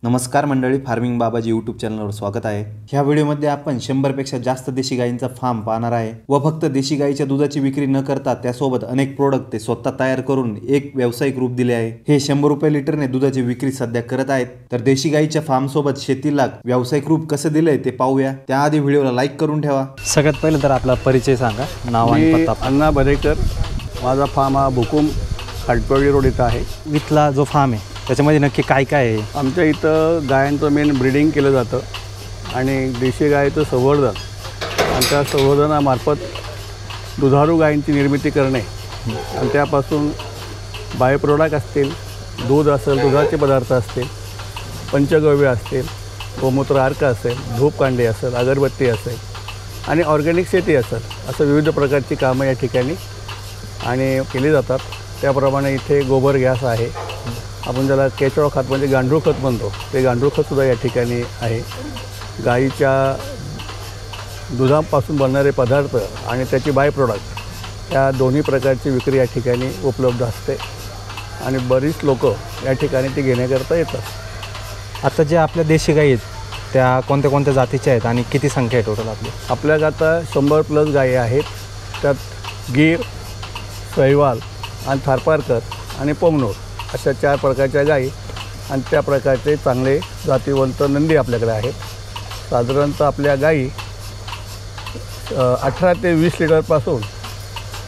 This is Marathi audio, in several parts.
नमस्कार मंडळी, फार्मिंग बाबाजी यूट्यूब चॅनलवर स्वागत आहे। ह्या व्हिडिओमध्ये आपण 100 पेक्षा जास्त देशी गायींचा फार्म पाहणार आहे व फक्त देशी गायीच्या दुधाची विक्री न करता त्यासोबत अनेक प्रोडक्ट ते स्वतः तयार करून एक व्यावसायिक रूप दिले आहे। हे 100 रुपये लिटरने दुधाची विक्री सध्या करत आहेत। तर देशी गायीच्या फार्म सोबत शेतीला व्यावसायिक रूप कसं दिलंय ते पाहूया। त्याआधी व्हिडिओला लाईक करून ठेवा। सगळ्यात पहिलं तर आपला परिचय सांगा, नाव आणि पत्ता। अण्णा बरेकर, माझा फार्म हा भुकुम खाटपळी रोड इथं आहे। इथला जो फार्म आहे त्याच्यामध्ये नक्की काय काय आहे? आमच्या इथं गायांचं मेन ब्रीडिंग केलं जातं आणि देशी गायीचं संवर्धन आणि त्या संवर्धनामार्फत दुधारू गायींची निर्मिती करणे आणि त्यापासून बाय प्रोडक्ट असतील, दूध असेल, दुधाचे पदार्थ असतील, पंचगव्य असतील, गोमूत्र अर्क असेल, धूपकांडी असेल, अगरबत्ती असेल आणि ऑर्गॅनिक शेती असेल, असं विविध प्रकारची कामं या ठिकाणी आणि केली जातात। त्याप्रमाणे इथे गोबर गॅस आहे, आपण ज्याला केचळ खत म्हणजे गांडूळ खत म्हणतो, ते गांडूळ खतसुद्धा या ठिकाणी आहे। गाईच्या दुधापासून बनणारे पदार्थ आणि त्याची बाय प्रोडक्ट या दोन्ही प्रकारची विक्री या ठिकाणी उपलब्ध असते आणि बरीच लोक या ठिकाणी ती घेण्याकरता येतात। आता जे आपल्या देशी गायी आहेत त्या कोणत्या कोणत्या जातीच्या आहेत आणि किती संख्या आहे टोटल आपली? आपल्याकडे आता 100+ गायी आहेत। त्यात गीर, सहिवाल आणि थारपारकर आणि पोमनूर अशा 4 प्रकारच्या गायी आणि त्या प्रकारचे चांगले जातीवंत नंदी आपल्याकडे आहेत। साधारणतः आपल्या गायी 18 ते 20 लिटरपासून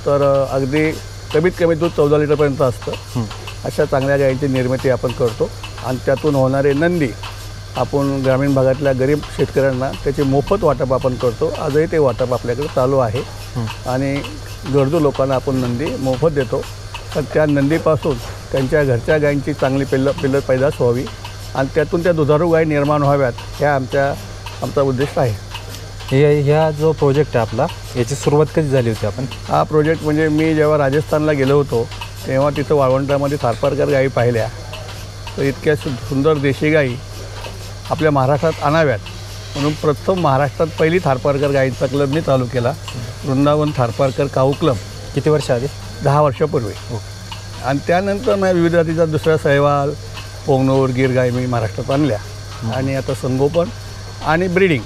तर अगदी कमीत कमी दूध 14 लिटरपर्यंत असतं। अशा चांगल्या गायींची निर्मिती आपण करतो आणि त्यातून होणारे नंदी आपण ग्रामीण भागातल्या गरीब शेतकऱ्यांना त्याचे मोफत वाटप आपण करतो। आजही ते वाटप आपल्याकडे चालू आहे आणि गरजू लोकांना आपण नंदी मोफत देतो। तर त्या नंदीपासून त्यांच्या घरच्या गायींची चांगली पिल्लं पैदास व्हावी आणि त्यातून त्या दुधारू गायी निर्माण व्हाव्यात, ह्या आमचा उद्देश आहे। ह्या जो प्रोजेक्ट आहे आपला, याची सुरुवात कधी झाली होती? आपण हा प्रोजेक्ट म्हणजे मी जेव्हा राजस्थानला गेलो होतो तेव्हा तिथं वाळवंटामध्ये थारपारकर गायी पाहिल्या, तर इतक्या सुंदर देशी गायी आपल्या महाराष्ट्रात आणाव्यात म्हणून प्रथम महाराष्ट्रात पहिली थारपारकर गायींचा क्लब मी चालू केला, वृंदावन थारपारकर काऊ क्लब। किती वर्ष आधी? 10 वर्षापूर्वी। आणि त्यानंतर मी विविध जातीचा दुसऱ्या सहिवाल, पोमनूर, गीर गाई मी महाराष्ट्रात आणल्या आणि आता संगोपन आणि ब्रीडिंग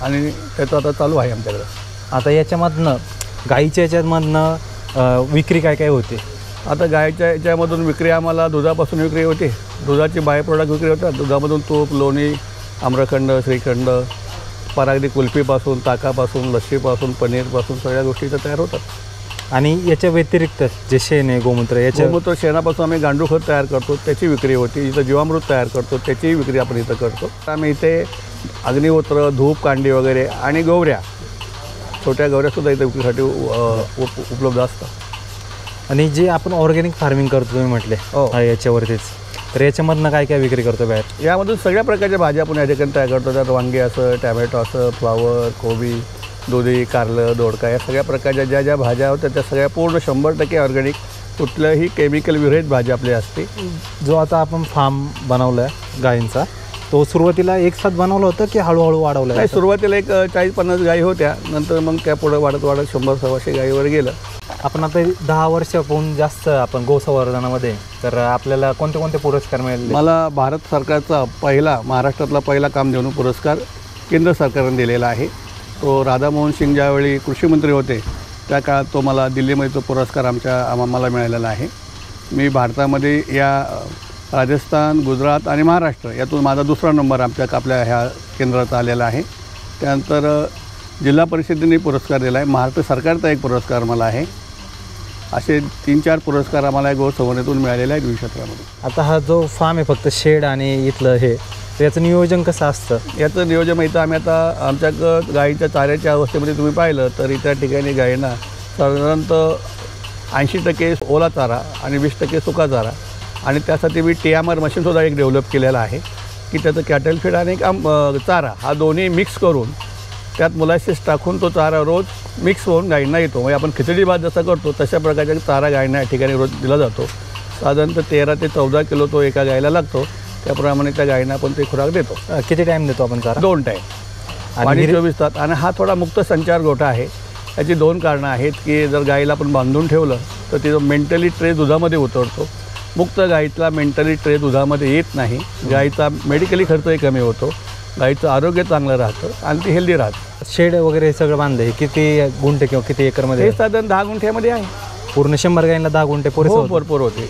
आणि त्याचं आता चालू आहे आमच्याकडं। आता याच्यामधनं गाईच्या याच्यामधनं विक्री काय काय होते? आता गायच्या याच्यामधून विक्री आम्हाला दुधापासून विक्री होते, दुधाची बाय प्रोडक्ट विक्री होतात। दुधामधून तूप, लोणी, आम्रखंड, श्रीखंड, परागदी कुल्फीपासून, ताकापासून, लस्सीपासून, पनीरपासून सगळ्या गोष्टी इथं तयार होतात। आणि याच्या व्यतिरिक्त जे शेण आहे, गोमूत्र, गोमूत्र शेणापासून आम्ही गांडूळ खत तयार करतो, त्याची विक्री होती। इथं जीवामृत तयार करतो, त्याचीही विक्री आपण इथं करतो। आम्ही इथे अग्निहोत्र, धूप, कांडी वगैरे आणि गवऱ्या, छोट्या गवऱ्यासुद्धा इथं विक्रीसाठी उपलब्ध असतात। आणि जे आपण ऑर्गॅनिक फार्मिंग करतो तुम्ही म्हटले याच्यावरतीच, तर याच्यामधनं काय काय विक्री करतो बाहेर? यामधून सगळ्या प्रकारच्या भाज्या आपण या ठिकाणी तयार करतो। त्यात वांगी असं, टॅमॅटो असं, फ्लावर, कोबी, दुधी, कारलं, दोडका, या सगळ्या प्रकारच्या ज्या भाज्या होत्या त्या सगळ्या पूर्ण 100% ऑर्गॅनिक, कुठल्याही केमिकल विरहित भाजी आपली असते। जो आता आपण फार्म बनवला आहे गायींचा, तो सुरुवातीला एक साथ बनवलं होतं की हळूहळू वाढवलं? नाही, सुरुवातीला एक 40-50 गायी होत्या, नंतर मग त्या पुढं वाढत 100-100 गायीवर गेलं। आपण आता 10 वर्षाहून जास्त आपण गोसंवर्धनामध्ये, तर आपल्याला कोणते कोणते पुरस्कार मिळाले? मला भारत सरकारचा महाराष्ट्रातला पहिला कामधेनू पुरस्कार केंद्र सरकारने दिलेला आहे। तो राधामोहन सिंग ज्यावेळी कृषीमंत्री होते त्या काळात तो मला दिल्लीमध्ये तो पुरस्कार आम्हाला मिळालेला आहे। मी भारतामध्ये या राजस्थान, गुजरात आणि महाराष्ट्र यातून माझा 2रा नंबर आपल्या ह्या केंद्रात आलेला आहे। त्यानंतर जिल्हा परिषदेने पुरस्कार दिला आहे, महाराष्ट्र सरकारचा एक पुरस्कार मला आहे। असे 3-4 पुरस्कार आम्हाला गोसंवर्धनातून मिळालेले आहेत क्षेत्रामध्ये। आता हा जो फार्म आहे फक्त शेड आणि इथलं हे, तर याचं नियोजन कसं असतं? याचं नियोजन इथं आम्ही आता आमच्या गाईच्या चाऱ्याच्या अवस्थेमध्ये तुम्ही पाहिलं तर त्या ठिकाणी गायींना साधारणतः 80% ओला चारा आणि 20% सुका चारा आणि त्यासाठी मी TMR मशीनसुद्धा एक डेव्हलप केलेलं आहे की त्याचं कॅटल फीड आणि चारा हा दोन्ही मिक्स करून त्यात मोलॅसिस टाकून तो चारा रोज मिक्स होऊन गायींना येतो। म्हणजे आपण खिचडी भात जसा करतो तशा प्रकारचा चारा गायींना या ठिकाणी रोज दिला जातो। साधारणतः 13 ते 14 किलो तो एका गायीला लागतो, त्याप्रमाणे त्या गायींना आपण ते खुराक देतो। किती टाईम देतो आपण चारा? 2 टाईम आणि 24 तास। आणि हा थोडा मुक्त संचार गोठा आहे। याची 2 कारणं आहेत की जर गायीला आपण बांधून ठेवलं तर तिचं मेंटली स्ट्रेस दुधामध्ये उतरतो मुक्त गाईतला मेंटली ट्रे दुधामध्ये येत नाही. गाईचा मेडिकली खर्चही कमी होतो, गाईचं आरोग्य चांगलं राहतं आणि ती हेल्दी राहतं. शेड वगैरे हे सगळं बांधलं, हे किती गुंठे किंवा किती एकरमध्ये? हे साधारण 10 गुंठ्यामध्ये आहे. पूर्ण 100 गायींना 10 गुंठे पुरेसे हो, होतं? भरपूर होते.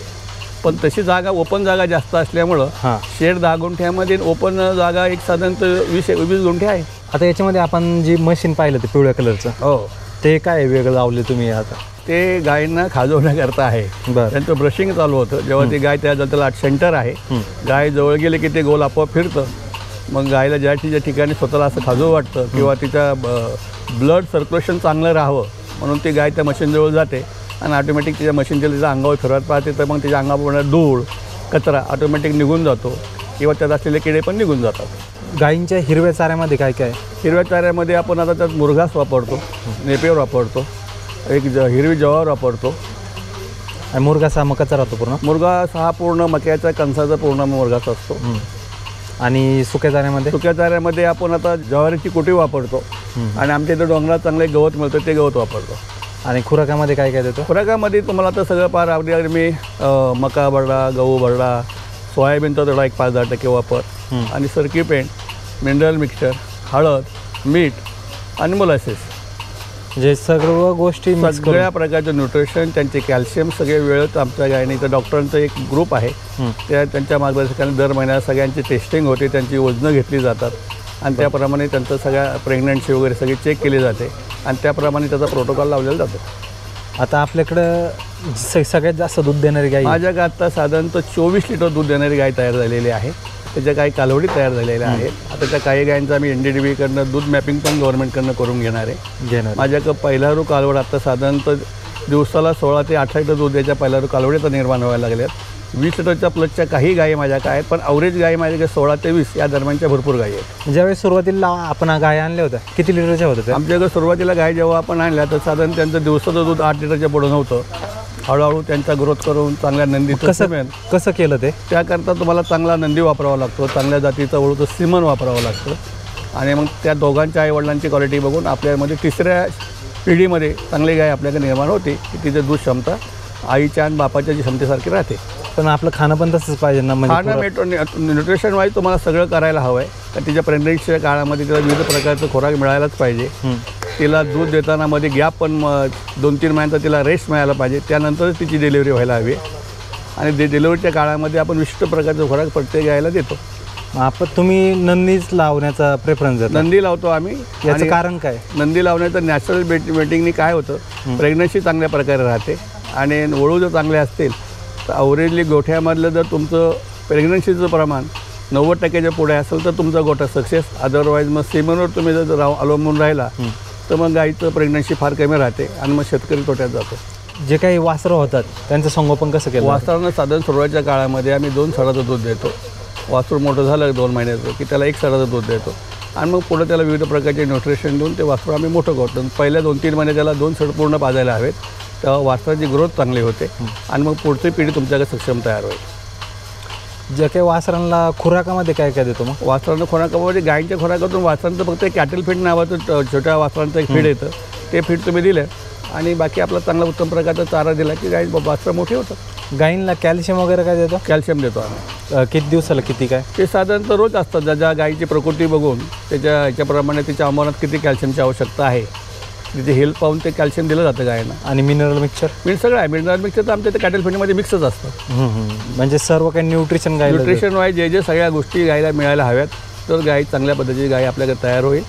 पण तशी जागा ओपन जागा जास्त असल्यामुळं हां. शेड 10 गुंठ्यामध्ये ओपन जागा एक साधारणतः 20 गुंठे आहे. आता याच्यामध्ये आपण जी मशीन पाहिलं ते पिवळ्या कलरचं, हो, ते काय वेगळं लावले तुम्ही आता? ते गायींना खाजवण्याकरता आहे. बरं. त्यांचं ब्रशिंग चालू होतं जेव्हा ती गाय त्याला सेंटर आहे. गाय जवळ गेले की ते गोल आपोआप फिरतं. मग गायला ज्या ठिकाणी स्वतःला असं खाजवं वाटतं किंवा तिच्या ब्लड सर्क्युलेशन चांगलं राहावं म्हणून ती गाय त्या मशीनजवळ जाते आणि ऑटोमॅटिक तिच्या मशीनच्या तिच्या अंगावर फिरवत पाहते. तर मग तिच्या अंगावर धूळ कचरा ऑटोमॅटिक निघून जातो किंवा त्यात असलेले किडे पण निघून जातात. गायींच्या हिरव्या चाऱ्यामध्ये काय काय? हिरव्या चाऱ्यामध्ये आपण आता त्यात मुरघास वापरतो, नेपियर वापरतो, एक हिरवी जवार वापरतो. आणि मुरघास हा मकाचा राहतो पूर्ण? मुरघास हा पूर्ण मक्याचा कणसाचा पूर्ण मुरघास असतो. आणि सुक्या चाऱ्यामध्ये? सुक्या चाऱ्यामध्ये आपण आता ज्वारीची कुटी वापरतो आणि आमच्या इथं डोंगरात चांगले गवत मिळतं ते गवत वापरतो. आणि खुराकामध्ये काय काय देतो? खुराकामध्ये तुम्हाला आता सगळं पार अगदी मी मका भरडा, गहू भरडा, सोयाबीनचा थोडा एक 5-10% वापर आणि सरकी पेंट, मिनरल मिक्सचर, हळद, मीठ आणि मोलॅसिस, म्हणजे सर्व गोष्टी mix सगळ्या प्रकारचं न्यूट्रिशन, त्यांचे कॅल्शियम सगळे वेळेत आमच्या गायीने. इथं डॉक्टरांचा एक ग्रुप आहे, त्यांच्या मार्गदर्शनाखाली दर महिन्याला सगळ्यांची टेस्टिंग होते, त्यांची वजनं घेतली जातात आणि त्याप्रमाणे त्यांचं सगळ्या प्रेग्नन्सी वगैरे सगळी चेक केली जाते आणि त्याप्रमाणे त्याचा प्रोटोकॉल लावलेला जातो. आता आपल्याकडं सगळ्यात जास्त दूध देणारी गाय? माझ्याकडे आत्ता साधारणतः 24 लिटर दूध देणारी गाय तयार झालेली आहे. त्याच्या काही कालवडी तयार झालेल्या आहेत. आता त्या काही गायींचं आम्ही NDDB-कडनं दूध मॅपिंग पण गव्हर्नमेंटकडनं करून घेणार आहे. माझ्याकडं पहिला रू कालवड आत्ता साधारणतः दिवसाला 16 ते 18 लिटर दूध द्यायच्या पहिला रू कालवडी तर निर्माण व्हायला लागल्यात. 20 लिटरच्या प्लसच्या काही गायी माझ्याकडे आहेत, पण अवरेज गायी माझ्याकडे 16 ते 20 या दरम्यानच्या भरपूर गायी आहेत. ज्यावेळेस सुरुवातीला आपण गाय आणल्या होत्या किती लिटरच्या होत्या त्या? आमच्याकडे सुरुवातीला गाय जेव्हा आपण आणल्या तर साधारण त्यांचं दिवसाचं दूध 8 लिटरच्या पुढं नव्हतं. हळूहळू त्यांचा ग्रोथ करून चांगल्या नंदीचं कसं केलं ते? त्याकरता तुम्हाला चांगला नंदी वापरावा लागतो, चांगल्या जातीचा वळूचं सिमन वापरावं लागतं आणि मग त्या दोघांच्या आईवडिलांची क्वालिटी बघून आपल्यामध्ये तिसऱ्या पिढीमध्ये चांगली गाय आपल्याकडे निर्माण होते की तिचे दूध क्षमता आईच्या आणि बापाच्या जी क्षमतेसारखी राहते. पण आपलं खाणं पण तसंच पाहिजे ना? खाणं न्यूट्रिशन वाईज तुम्हाला सगळं करायला हवं आहे. कारण तिच्या प्रेग्नन्सीच्या काळामध्ये तिला विविध प्रकारचं खोराक मिळायलाच पाहिजे. तिला दूध देताना मध्ये गॅप पण 2-3 महिन्यांचा तिला रेस्ट मिळायला पाहिजे. त्यानंतरच तिची डिलिव्हरी व्हायला हवी आणि डिलिव्हरीच्या काळामध्ये आपण विशिष्ट प्रकारचं खोराक प्रत्येक गायला देतो. आपण तुम्ही नंदीच लावण्याचा प्रेफरन्स देता? नंदी लावतो आम्ही. याचं कारण काय? नंदी लावण्याचं नॅचरल बेटिंगनी काय होतं, प्रेग्नन्सी चांगल्या प्रकारे राहते आणि वळू जर चांगले असतील तर अवरेजली गोठ्यामधलं जर तुमचं प्रेग्नन्सीचं प्रमाण 90% पुढे असेल तर तुमचा गोठा सक्सेस. अदरवाईज मग सिमनवर तुम्ही जर अवलंबून राहिला तर मग गाईचं प्रेग्नन्सी फार कमी राहते आणि मग शेतकरी तोट्यात जातो. जे काही वासरं होतात त्यांचं संगोपन कसं केलं? वासरांना साधारण सुरुवातीच्या काळामध्ये आम्ही 2 सडाचं दूध देतो. वासरू मोठं झालं 2 महिन्याचं की त्याला 1 सडाचं दूध देतो आणि मग पुढे त्याला विविध प्रकारचे न्यूट्रिशन देऊन ते वासरू आम्ही मोठं करतो. पहिल्या 2-3 महिने त्याला 2 सड पूर्ण पाजायला हवेत, तेव्हा वासराची ग्रोथ चांगली होते आणि मग पुढची पिढी तुमच्याकडे सक्षम तयार होईल. जे काही वासरांना खुराकामध्ये काय काय देतो? मग वासरांना खुराकामध्ये गायींच्या खुराकातून वासरांचं फक्त कॅटल फीड नावाचं छोट्या वासरांचं एक फीड येतं, ते फीड तुम्ही दिलं आणि बाकी आपला चांगला उत्तम प्रकारचा चारा दिला की गाई वासरं मोठी होतं. गायींना कॅल्शियम वगैरे काय देतो? कॅल्शियम देतो आम्ही. किती दिवसाला किती काय? ते साधारणतः रोज असतात. ज्या गायीची प्रकृती बघून त्याच्या ह्याच्याप्रमाणे तिच्या अंमलात किती कॅल्शियमची आवश्यकता आहे तिथे हेल्थ पाहून ते कॅल्शियम दिलं जातं गायींना. आणि मिनरल मिक्सचर? सगळं आहे. मिनरल मिक्सचर तर आमच्या इथे कॅटल फीडमध्ये मिक्सच असतं. म्हणजे सर्व काही न्यूट्रिशन गाय न्यूट्रिशन वाईज जे सगळ्या गोष्टी गायीला मिळायला हव्यात तर गाई चांगल्या पद्धतीची गाय आपल्याकडे तयार होईल.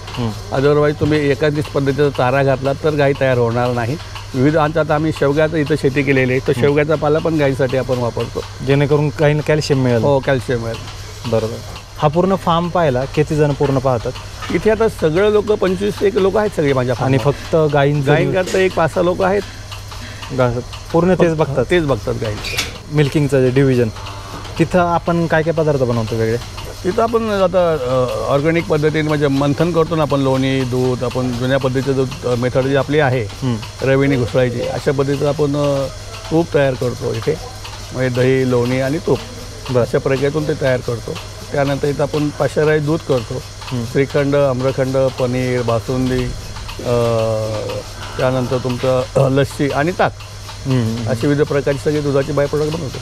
अदरवाईज तुम्ही एकाच पद्धतीचा चारा घातला तर गाई तयार होणार नाही. विविध आता आम्ही शेवग्याचं इथं शेती केलेली आहे, तर शेवग्याचा पाला पण गायीसाठी आपण वापरतो जेणेकरून गायीला कॅल्शियम मिळेल. हो, कॅल्शियम मिळेल. बरोबर. हा पूर्ण फार्म पाहिला किती जण पूर्ण पाहतात? इथे आता सगळे लोक 25-1 लोक आहेत सगळे माझ्या. आणि फक्त गायींकरता एक 5-6 लोक आहेत पूर्ण तेच बघतात गायींचं. मिल्किंगचं जे डिव्हिजन, तिथं आपण काय काय पदार्थ बनवतो वेगळे? तिथं आपण आता ऑर्गॅनिक पद्धतीने म्हणजे मंथन करतो ना आपण, लोणी दूध आपण जुन्या पद्धतीचं दूध मेथड जी आपली आहे रवीने घुसळायची, अशा पद्धतीचं आपण तूप तयार करतो इथे. म्हणजे दही, लोणी आणि तूप अशा प्रकारातून ते तयार करतो. त्यानंतर इथं आपण पाश्चराइज दूध करतो. श्रीखंड, आम्रखंड, पनीर, बासुंदी, त्यानंतर तुमचं लस्सी आणि ताक अशी विविध प्रकारची सगळी दुधाची बाय प्रोडक्ट बनवतो.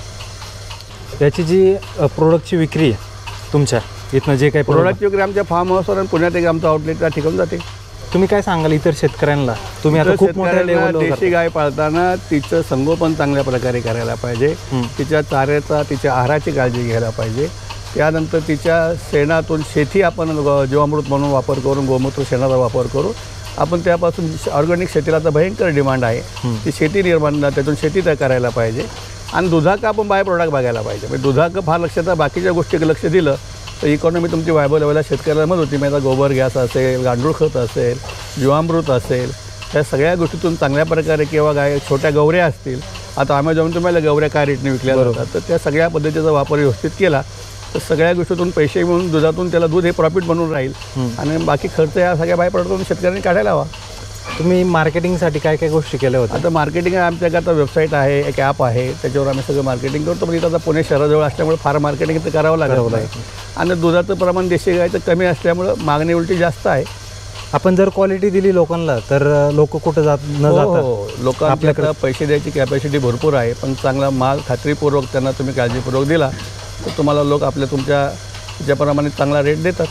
त्याची जी प्रोडक्टची विक्री आहे तुमच्या इथनं जे काही प्रोडक्ट प्रोडक्टची विक्री आमच्या फार्म हाऊसवर आणि पुण्यात एक आमचं आउटलेट त्या ठिकाणी जाते. तुम्ही काय सांगाल इतर शेतकऱ्यांना? तुम्ही आता खूप मोठ्या शेतकऱ्यांना लेवलवर देशी गाय पाळताना तिचं संगोपन चांगल्या प्रकारे करायला पाहिजे. तिच्या चाऱ्याचा, तिच्या आहाराची काळजी घ्यायला पाहिजे. त्यानंतर तिच्या शेणातून शेती आपण जीवामृत म्हणून वापर करून, गोमूत्र शेणाचा वापर करून आपण त्यापासून ऑर्गॅनिक शेतीला तर भयंकर डिमांड आहे. ती शेती निर्माण, त्यातून शेती तयार करायला पाहिजे. आणि दुधाचं आपण बाय प्रोडक्ट बघायला पाहिजे. म्हणजे दुधाचं फार लक्षात, बाकीच्या गोष्टीकडे लक्ष दिलं तर इकॉनॉमी तुमची वायबल लेवलला शेतकऱ्याला मदत होती. म्हणजे आता गोबर गॅस असेल, गांडूळ खत असेल, जीवामृत असेल, त्या सगळ्या गोष्टीतून चांगल्या प्रकारे किंवा गाय छोट्या गवऱ्या असतील. आता आम्ही जाऊन तुम्हाला गवऱ्या काय रेटने विकल्या जातात, तर त्या सगळ्या पद्धतीचा वापर व्यवस्थित केला तर सगळ्या गोष्टीतून पैसे मिळून दुधातून त्याला दूध हे प्रॉफिट बनून राहील. आणि बाकी खर्च या सगळ्या बाय प्रोडक्टून शेतकऱ्यांनी काढायला हवा. तुम्ही मार्केटिंगसाठी काय काय गोष्टी केल्या होत्या? आता मार्केटिंग आमच्याकडे आता वेबसाईट आहे, एक ॲप आहे, त्याच्यावर आम्ही सगळं मार्केटिंग करतो. पण इथं आता पुणे शहराजवळ असल्यामुळे फार मार्केटिंग तर करावं लागलं आहे. आणि दुधाचं प्रमाण देशी गायचं कमी असल्यामुळं मागणी उलटी जास्त आहे. आपण जर क्वालिटी दिली लोकांना तर लोक कुठं न जातात. लोक आपल्याकडे पैसे द्यायची कॅपॅसिटी भरपूर आहे. पण चांगला माल खात्रीपूर्वक त्यांना तुम्ही काळजीपूर्वक दिला तर तुम्हाला लोक तुमच्या ज्याप्रमाणे चांगला रेट देतात.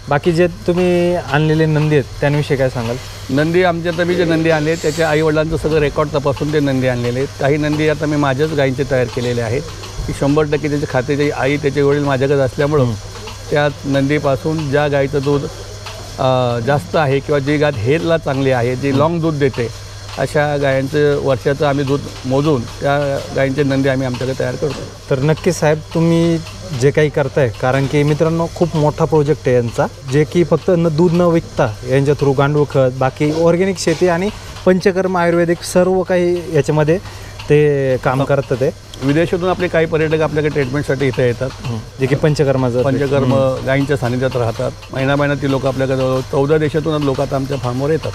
बाकी जे तुम्ही आणलेले नंदी आहेत त्यांविषयी काय सांगाल? नंदी आमच्या आता मी जे नंदी आणले त्याच्या आईवडिलांचं सगळं रेकॉर्ड तपासून ते नंदी आणलेले आहेत. काही नंदी आता मी माझ्याच गायींचे तयार केलेले आहेत की 100% त्याचे खात्याची आई त्याचे वडील माझ्याकडे असल्यामुळं त्या नंदीपासून ज्या गायीचं दूध जास्त आहे किंवा जी गाय हेरला चांगली आहे, जी लॉंग दूध देते, अशा गायांचं वर्षाचं आम्ही दूध मोजून त्या गायींचे नंदी आम्ही आमच्याकडे तयार करतो. तर नक्की साहेब तुम्ही जे काही करताय, कारण की मित्रांनो खूप मोठा प्रोजेक्ट आहे यांचा, जे की फक्त दूध न विकता यांच्या थ्रू गांडूळ खत, बाकी ऑर्गॅनिक शेती आणि पंचकर्म आयुर्वेदिक सर्व काही याच्यामध्ये ते काम करतात. ते विदेशातून आपले काही पर्यटक आपल्याकडे ट्रीटमेंटसाठी इथे येतात, जे की पंचकर्म गायींच्या सानिध्यात राहतात. महिना ती लोक आपल्याकडे 14 देशातून लोक आता आमच्या फार्मवर येतात.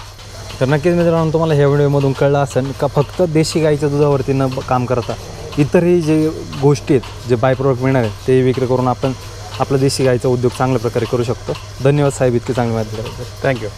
तर नक्कीच मित्रांनो तुम्हाला ह्या व्हिडिओमधून कळलं असेल का फक्त देशी गाईच्या दुधावरती न काम करता इतरही जे गोष्टी आहेत, जे बाय प्रोडक्ट मिळणार आहेत ते विक्री करून आपण आपला देशी गाईचा उद्योग चांगल्या प्रकारे करू शकतो. धन्यवाद साहेब, इतकी चांगली माहिती दिल्याबद्दल. थँक्यू.